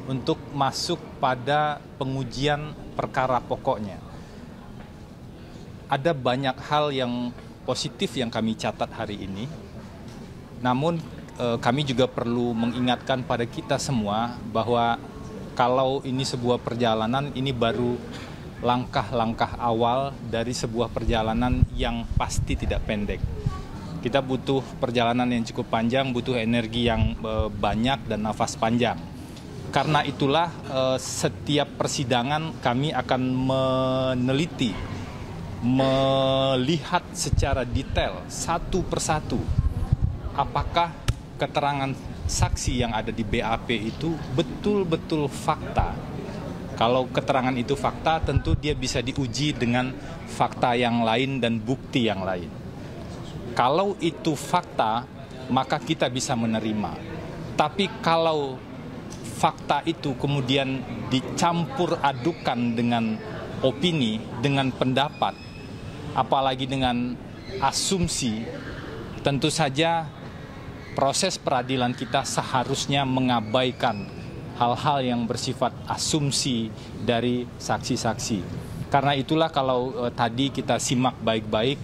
untuk masuk pada pengujian perkara pokoknya. Ada banyak hal yang positif yang kami catat hari ini, namun kami juga perlu mengingatkan pada kita semua bahwa kalau ini sebuah perjalanan, ini baru langkah-langkah awal dari sebuah perjalanan yang pasti tidak pendek. Kita butuh perjalanan yang cukup panjang, butuh energi yang banyak dan nafas panjang. Karena itulah setiap persidangan kami akan meneliti, melihat secara detail satu persatu apakah keterangan saksi yang ada di BAP itu betul-betul fakta. Kalau keterangan itu fakta, tentu dia bisa diuji dengan fakta yang lain dan bukti yang lain. Kalau itu fakta, maka kita bisa menerima. Tapi kalau fakta itu kemudian dicampur adukan dengan opini, dengan pendapat, apalagi dengan asumsi, tentu saja proses peradilan kita seharusnya mengabaikan hal-hal yang bersifat asumsi dari saksi-saksi. Karena itulah kalau tadi kita simak baik-baik,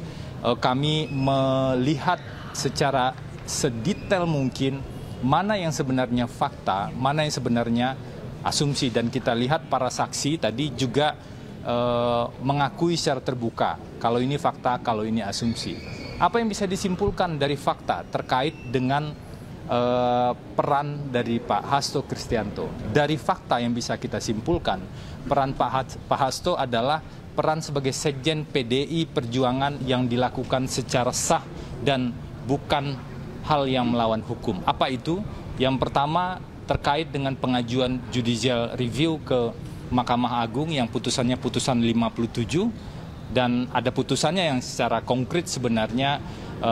kami melihat secara sedetail mungkin mana yang sebenarnya fakta, mana yang sebenarnya asumsi. Dan kita lihat para saksi tadi juga mengakui secara terbuka kalau ini fakta, kalau ini asumsi. Apa yang bisa disimpulkan dari fakta terkait dengan peran dari Pak Hasto Kristianto? Dari fakta yang bisa kita simpulkan, peran Pak Hasto adalah peran sebagai Sekjen PDI Perjuangan yang dilakukan secara sah dan bukan hal yang melawan hukum. Apa itu? Yang pertama terkait dengan pengajuan judicial review ke Mahkamah Agung yang putusannya putusan 57 dan ada putusannya yang secara konkret sebenarnya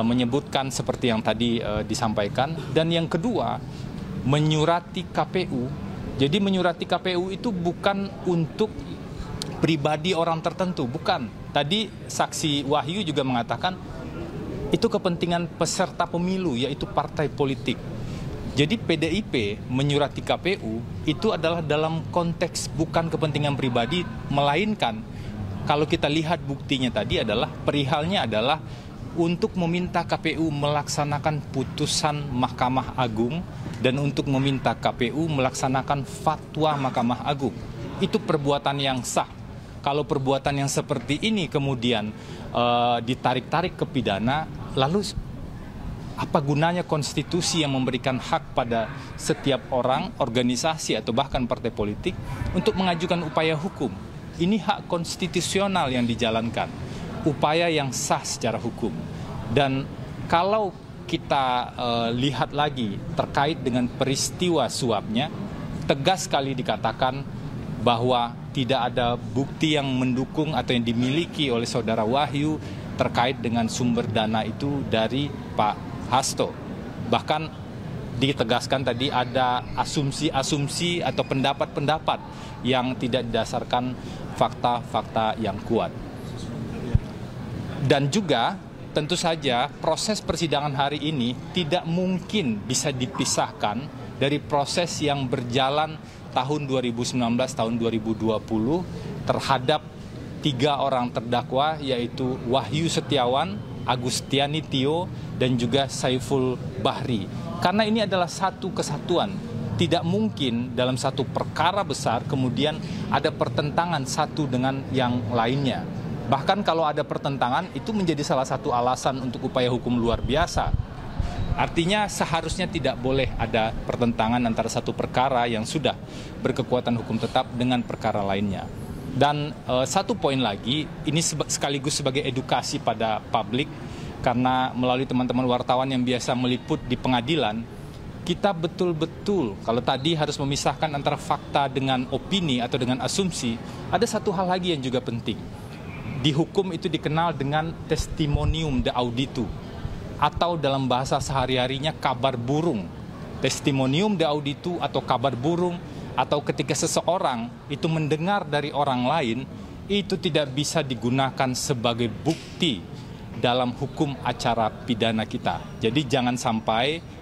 menyebutkan seperti yang tadi disampaikan. Dan yang kedua, menyurati KPU. Jadi menyurati KPU itu bukan untuk pribadi orang tertentu, bukan. Tadi saksi Wahyu juga mengatakan itu kepentingan peserta pemilu, yaitu partai politik. Jadi PDIP menyurati KPU itu adalah dalam konteks bukan kepentingan pribadi, melainkan kalau kita lihat buktinya tadi adalah perihalnya adalah untuk meminta KPU melaksanakan putusan Mahkamah Agung dan untuk meminta KPU melaksanakan fatwa Mahkamah Agung. Itu perbuatan yang sah. Kalau perbuatan yang seperti ini kemudian ditarik-tarik ke pidana, lalu apa gunanya konstitusi yang memberikan hak pada setiap orang, organisasi, atau bahkan partai politik untuk mengajukan upaya hukum? Ini hak konstitusional yang dijalankan, upaya yang sah secara hukum. Dan kalau kita lihat lagi terkait dengan peristiwa suapnya, tegas sekali dikatakan bahwa tidak ada bukti yang mendukung atau yang dimiliki oleh saudara Wahyu terkait dengan sumber dana itu dari Pak Hasto. Bahkan ditegaskan tadi ada asumsi-asumsi atau pendapat-pendapat yang tidak didasarkan fakta-fakta yang kuat. Dan juga tentu saja proses persidangan hari ini tidak mungkin bisa dipisahkan dari proses yang berjalan tahun 2019, tahun 2020 terhadap 3 orang terdakwa, yaitu Wahyu Setiawan, Agustiani Tio, dan juga Saiful Bahri. Karena ini adalah satu kesatuan. Tidak mungkin dalam satu perkara besar kemudian ada pertentangan satu dengan yang lainnya. Bahkan kalau ada pertentangan, itu menjadi salah satu alasan untuk upaya hukum luar biasa. Artinya seharusnya tidak boleh ada pertentangan antara satu perkara yang sudah berkekuatan hukum tetap dengan perkara lainnya. Dan satu poin lagi, ini sekaligus sebagai edukasi pada publik, karena melalui teman-teman wartawan yang biasa meliput di pengadilan, kita betul-betul, kalau tadi harus memisahkan antara fakta dengan opini atau dengan asumsi, ada satu hal lagi yang juga penting. Di hukum itu dikenal dengan testimonium de auditu, atau dalam bahasa sehari-harinya kabar burung. Testimonium de auditu atau kabar burung, atau ketika seseorang itu mendengar dari orang lain, itu tidak bisa digunakan sebagai bukti dalam hukum acara pidana kita. Jadi jangan sampai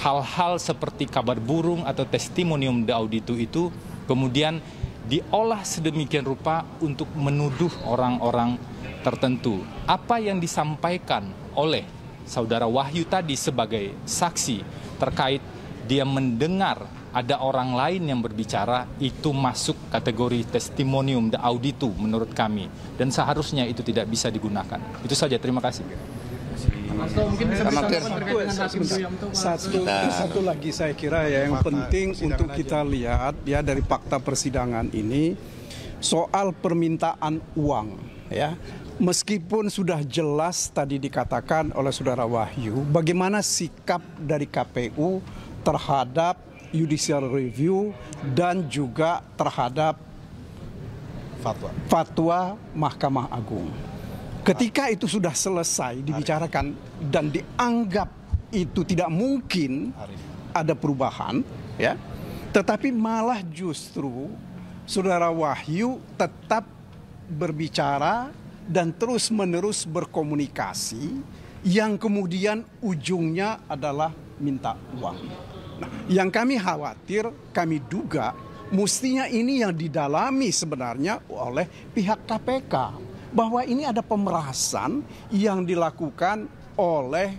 hal-hal seperti kabar burung atau testimonium de auditu itu kemudian diolah sedemikian rupa untuk menuduh orang-orang tertentu. Apa yang disampaikan oleh saudara Wahyu tadi sebagai saksi terkait dia mendengar ada orang lain yang berbicara, itu masuk kategori testimonium de auditu menurut kami, dan seharusnya itu tidak bisa digunakan. Itu saja, terima kasih. Satu lagi saya kira ya yang penting untuk kita lihat ya dari fakta persidangan ini soal permintaan uang ya. Meskipun sudah jelas tadi dikatakan oleh saudara Wahyu bagaimana sikap dari KPU terhadap judicial review dan juga terhadap fatwa Mahkamah Agung. Ketika itu sudah selesai dibicarakan dan dianggap itu tidak mungkin ada perubahan, ya, tetapi malah justru saudara Wahyu tetap berbicara dan terus-menerus berkomunikasi yang kemudian ujungnya adalah minta uang. Nah, yang kami khawatir, kami duga mestinya ini yang didalami sebenarnya oleh pihak KPK. Bahwa ini ada pemerasan yang dilakukan oleh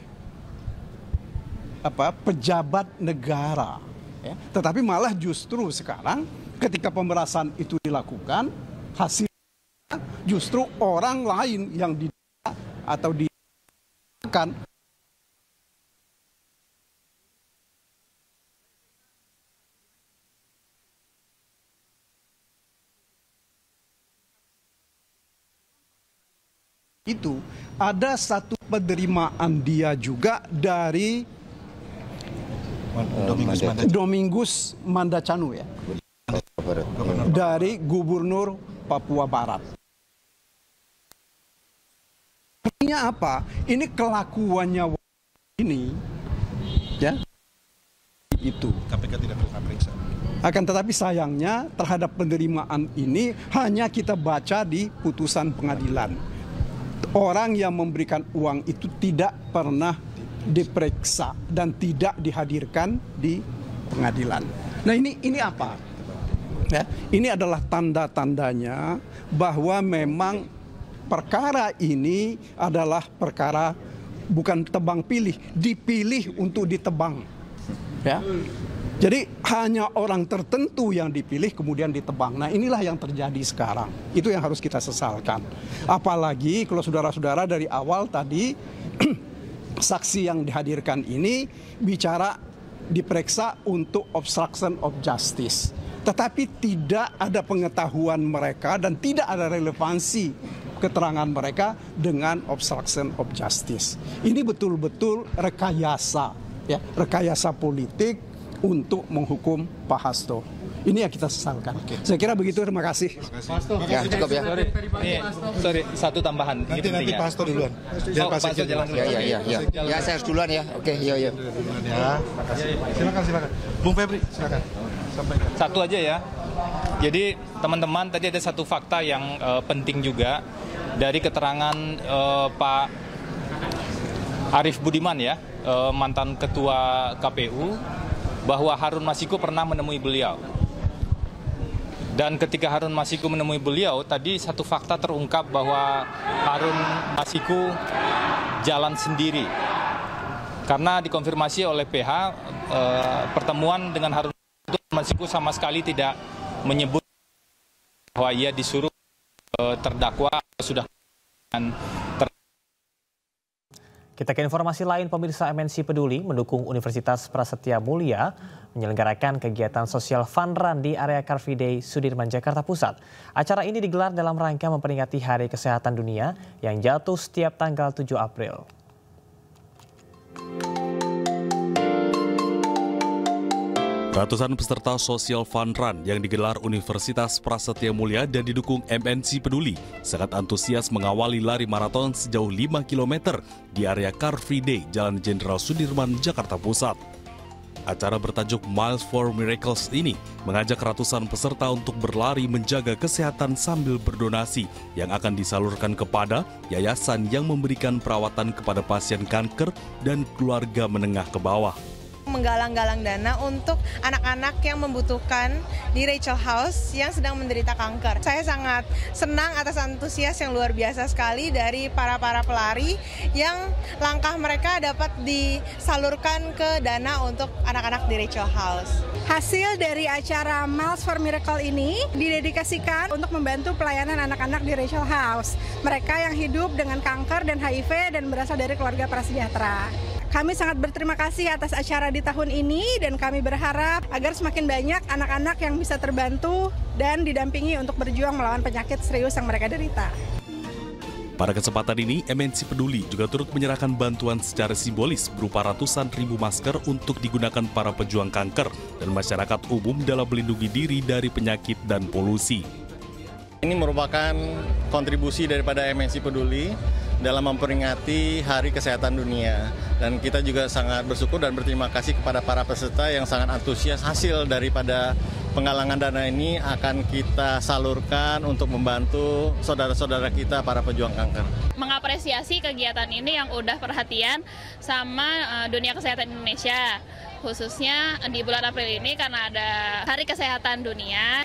pejabat negara. Ya. Tetapi malah justru sekarang ketika pemerasan itu dilakukan, hasilnya justru orang lain yang didakwa atau diakan itu ada satu penerimaan dia juga dari Domingus Mandacanu ya. dari Gubernur Papua Barat. Artinya apa? Ini kelakuannya ini, ya, itu. KPK tidak pernah periksa. Akan tetapi sayangnya terhadap penerimaan ini hanya kita baca di putusan pengadilan. Orang yang memberikan uang itu tidak pernah diperiksa dan tidak dihadirkan di pengadilan. Nah ini apa? Ya, ini adalah tanda-tandanya bahwa memang perkara ini adalah perkara bukan tebang pilih, dipilih untuk ditebang. Ya. Jadi hanya orang tertentu yang dipilih kemudian ditebang. Nah inilah yang terjadi sekarang. Itu yang harus kita sesalkan. Apalagi kalau saudara-saudara dari awal tadi saksi yang dihadirkan ini bicara diperiksa untuk obstruction of justice. Tetapi tidak ada pengetahuan mereka dan tidak ada relevansi keterangan mereka dengan obstruction of justice. Ini betul-betul rekayasa, ya, rekayasa politik untuk menghukum Pak Hasto. Ini yang kita sesalkan. Saya kira begitu, terima kasih. Ya, cukup ya. Sorry, satu tambahan. Nanti Pak Hasto duluan. Biar Pak Hasto jalan dulu. Ya, saya harus duluan ya. Oke, iya. Ya, silakan. Bung Febri, silakan. Sampaikan. Satu aja ya. Jadi teman-teman, tadi ada satu fakta yang penting juga dari keterangan Pak Arief Budiman ya, mantan ketua KPU, bahwa Harun Masiku pernah menemui beliau. Dan ketika Harun Masiku menemui beliau, tadi satu fakta terungkap bahwa Harun Masiku jalan sendiri. Karena dikonfirmasi oleh PH, pertemuan dengan Harun Masiku sama sekali tidak menyebut bahwa ia disuruh terdakwa sudah Kita ke informasi lain, pemirsa. MNC Peduli mendukung Universitas Prasetya Mulia menyelenggarakan kegiatan sosial fun run di area Car Free Day Sudirman, Jakarta Pusat. Acara ini digelar dalam rangka memperingati Hari Kesehatan Dunia yang jatuh setiap tanggal 7 April. Ratusan peserta Social Fun Run yang digelar Universitas Prasetya Mulia dan didukung MNC Peduli sangat antusias mengawali lari maraton sejauh 5 km di area Car Free Day Jalan Jenderal Sudirman, Jakarta Pusat. Acara bertajuk Miles for Miracles ini mengajak ratusan peserta untuk berlari menjaga kesehatan sambil berdonasi yang akan disalurkan kepada yayasan yang memberikan perawatan kepada pasien kanker dan keluarga menengah ke bawah. Menggalang-galang dana untuk anak-anak yang membutuhkan di Rachel House yang sedang menderita kanker. Saya sangat senang atas antusias yang luar biasa sekali dari para pelari yang langkah mereka dapat disalurkan ke dana untuk anak-anak di Rachel House. Hasil dari acara Miles for Miracle ini didedikasikan untuk membantu pelayanan anak-anak di Rachel House. Mereka yang hidup dengan kanker dan HIV dan berasal dari keluarga prasejahtera. Kami sangat berterima kasih atas acara di tahun ini dan kami berharap agar semakin banyak anak-anak yang bisa terbantu dan didampingi untuk berjuang melawan penyakit serius yang mereka derita. Pada kesempatan ini, MNC Peduli juga turut menyerahkan bantuan secara simbolis berupa ratusan ribu masker untuk digunakan para pejuang kanker dan masyarakat umum dalam melindungi diri dari penyakit dan polusi. Ini merupakan kontribusi daripada MNC Peduli dalam memperingati Hari Kesehatan Dunia. Dan kita juga sangat bersyukur dan berterima kasih kepada para peserta yang sangat antusias. Hasil daripada penggalangan dana ini akan kita salurkan untuk membantu saudara-saudara kita para pejuang kanker. Mengapresiasi kegiatan ini yang udah perhatian sama dunia kesehatan Indonesia, khususnya di bulan April ini karena ada Hari Kesehatan Dunia.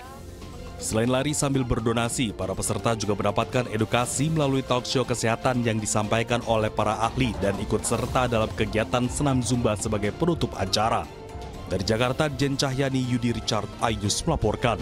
Selain lari sambil berdonasi, para peserta juga mendapatkan edukasi melalui talk show kesehatan yang disampaikan oleh para ahli dan ikut serta dalam kegiatan senam Zumba sebagai penutup acara. Dari Jakarta, Jen Cahyani, Yudi Richard, iNews melaporkan.